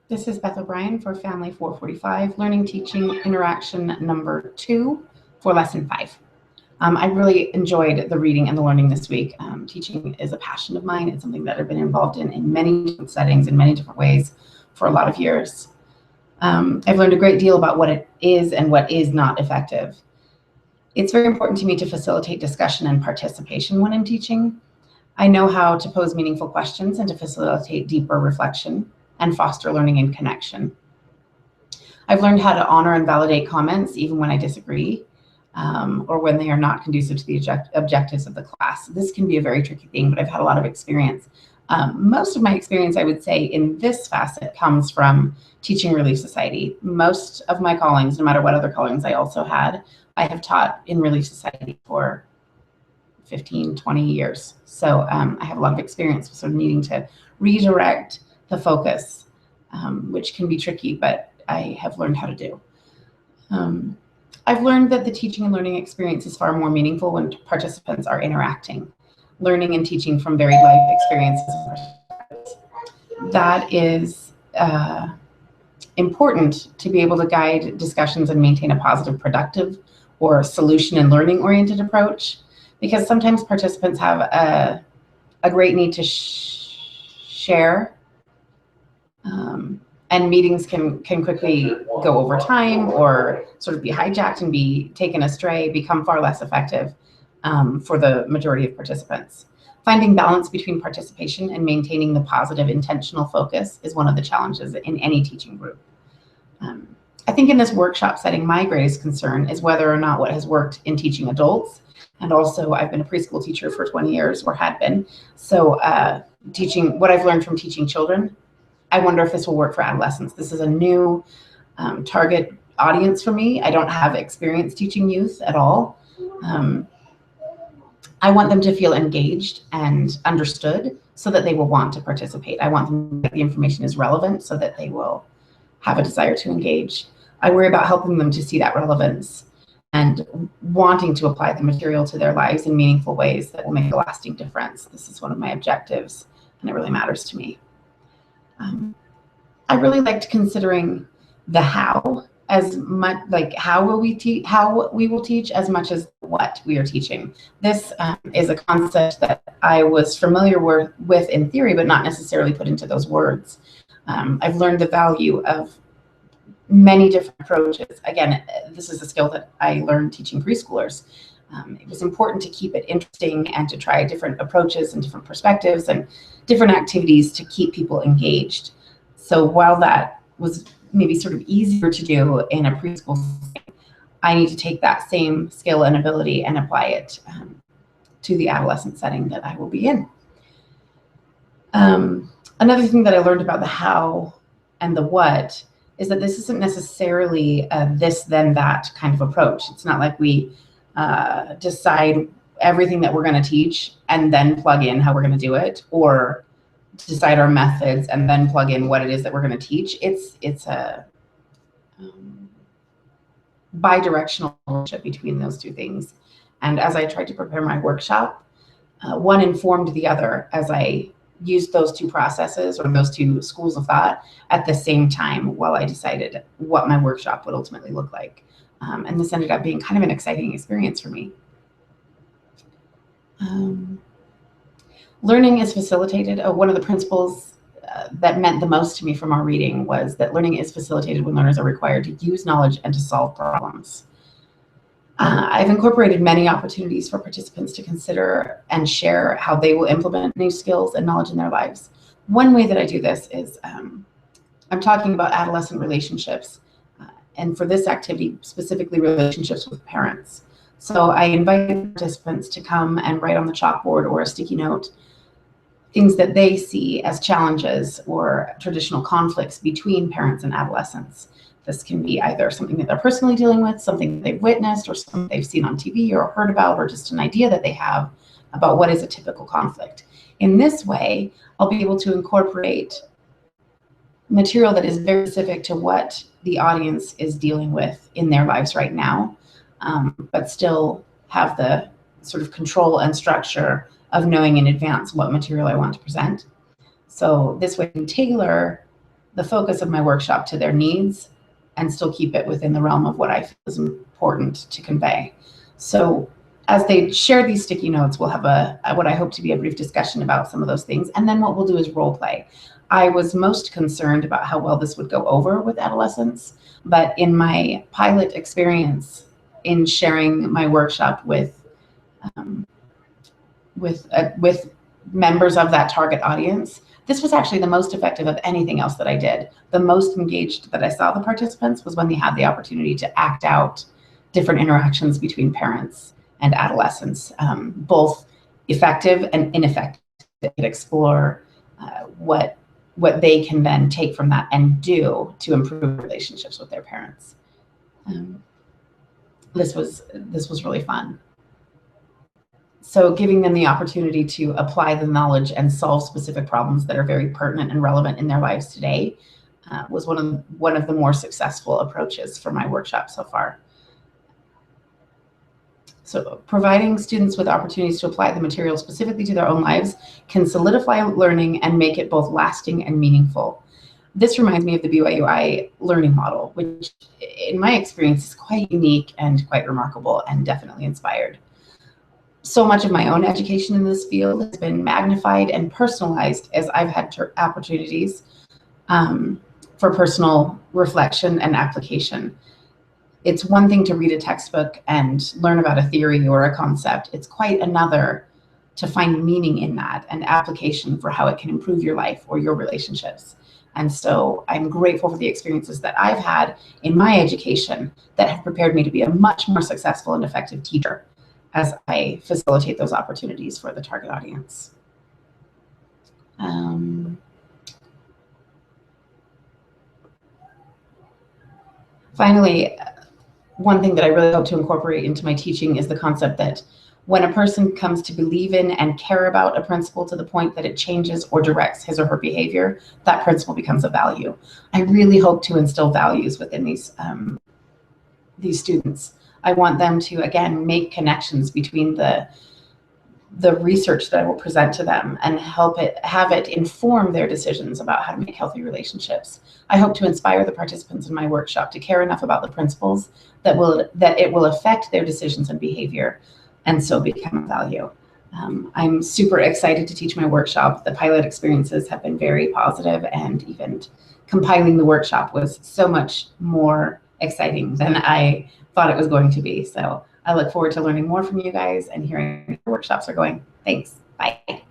This is Beth O'Brien for Family 445, Learning Teaching Interaction number 2 for Lesson 5. I really enjoyed the reading and the learning this week. Teaching is a passion of mine. It's something that I've been involved in many different settings, in many different ways for a lot of years. I've learned a great deal about what it is and what is not effective. It's very important to me to facilitate discussion and participation when I'm teaching. I know how to pose meaningful questions and to facilitate deeper reflection and foster learning and connection. I've learned how to honor and validate comments even when I disagree or when they are not conducive to the objectives of the class. This can be a very tricky thing, but I've had a lot of experience. Most of my experience, I would say, in this facet comes from teaching Relief Society. Most of my callings, no matter what other callings I also had, I have taught in Relief Society for 15, 20 years. So I have a lot of experience with sort of needing to redirect the focus, which can be tricky, but I have learned how to do. I've learned that the teaching and learning experience is far more meaningful when participants are interacting, learning and teaching from varied life experiences. That is important to be able to guide discussions and maintain a positive, productive, or solution and learning oriented approach, because sometimes participants have a great need to share, and meetings can quickly go over time or sort of be hijacked and be taken astray, become far less effective for the majority of participants. Finding balance between participation and maintaining the positive intentional focus is one of the challenges in any teaching group. I think in this workshop setting, my greatest concern is whether or not what has worked in teaching adults, and also I've been a preschool teacher for 20 years, or had been, so teaching what I've learned from teaching children, I wonder if this will work for adolescents. This is a new target audience for me. I don't have experience teaching youth at all. I want them to feel engaged and understood so that they will want to participate. I want them that the information is relevant so that they will have a desire to engage. I worry about helping them to see that relevance and wanting to apply the material to their lives in meaningful ways that will make a lasting difference. This is one of my objectives, and it really matters to me. I really liked considering the how as much, like how we will teach as much as what we are teaching. This is a concept that I was familiar with in theory, but not necessarily put into those words. I've learned the value of many different approaches. Again, this is a skill that I learned teaching preschoolers. It was important to keep it interesting and to try different approaches and different perspectives and different activities to keep people engaged. So while that was maybe sort of easier to do in a preschool setting, I need to take that same skill and ability and apply it to the adolescent setting that I will be in. Another thing that I learned about the how and the what is that this isn't necessarily a this, then that kind of approach. It's not like we decide everything that we're going to teach and then plug in how we're going to do it, or decide our methods and then plug in what it is that we're going to teach. It's a bi-directional relationship between those two things. And as I tried to prepare my workshop, one informed the other as I used those two processes or those two schools of thought at the same time while I decided what my workshop would ultimately look like. And this ended up being kind of an exciting experience for me. Learning is facilitated. One of the principles that meant the most to me from our reading was that learning is facilitated when learners are required to use knowledge and to solve problems. I've incorporated many opportunities for participants to consider and share how they will implement new skills and knowledge in their lives. One way that I do this is I'm talking about adolescent relationships, and for this activity, specifically relationships with parents. So I invite participants to come and write on the chalkboard or a sticky note things that they see as challenges or traditional conflicts between parents and adolescents. This can be either something that they're personally dealing with, something that they've witnessed, or something they've seen on TV or heard about, or just an idea that they have about what is a typical conflict. In this way, I'll be able to incorporate material that is very specific to what the audience is dealing with in their lives right now, but still have the sort of control and structure of knowing in advance what material I want to present. So this way I can tailor the focus of my workshop to their needs and still keep it within the realm of what I feel is important to convey. So as they share these sticky notes, we'll have what I hope to be a brief discussion about some of those things. And then what we'll do is role play. I was most concerned about how well this would go over with adolescents, but in my pilot experience in sharing my workshop with members of that target audience, this was actually the most effective of anything else that I did. The most engaged that I saw the participants was when they had the opportunity to act out different interactions between parents and adolescents, both effective and ineffective. They could explore what they can then take from that and do to improve relationships with their parents. This was really fun. So giving them the opportunity to apply the knowledge and solve specific problems that are very pertinent and relevant in their lives today was one of the more successful approaches for my workshop so far. So providing students with opportunities to apply the material specifically to their own lives can solidify learning and make it both lasting and meaningful. This reminds me of the BYUI learning model, which in my experience is quite unique and quite remarkable and definitely inspired. So much of my own education in this field has been magnified and personalized as I've had opportunities for personal reflection and application. It's one thing to read a textbook and learn about a theory or a concept. It's quite another to find meaning in that and application for how it can improve your life or your relationships. And so I'm grateful for the experiences that I've had in my education that have prepared me to be a much more successful and effective teacher as I facilitate those opportunities for the target audience. Finally, one thing that I really hope to incorporate into my teaching is the concept that when a person comes to believe in and care about a principle to the point that it changes or directs his or her behavior, that principle becomes a value. I really hope to instill values within these students. I want them to, again, make connections between the research that I will present to them and have it inform their decisions about how to make healthy relationships. I hope to inspire the participants in my workshop to care enough about the principles that it will affect their decisions and behavior, and so become a value. I'm super excited to teach my workshop. The pilot experiences have been very positive, and even compiling the workshop was so much more exciting than I thought it was going to be. So I look forward to learning more from you guys and hearing how your workshops are going. Thanks. Bye.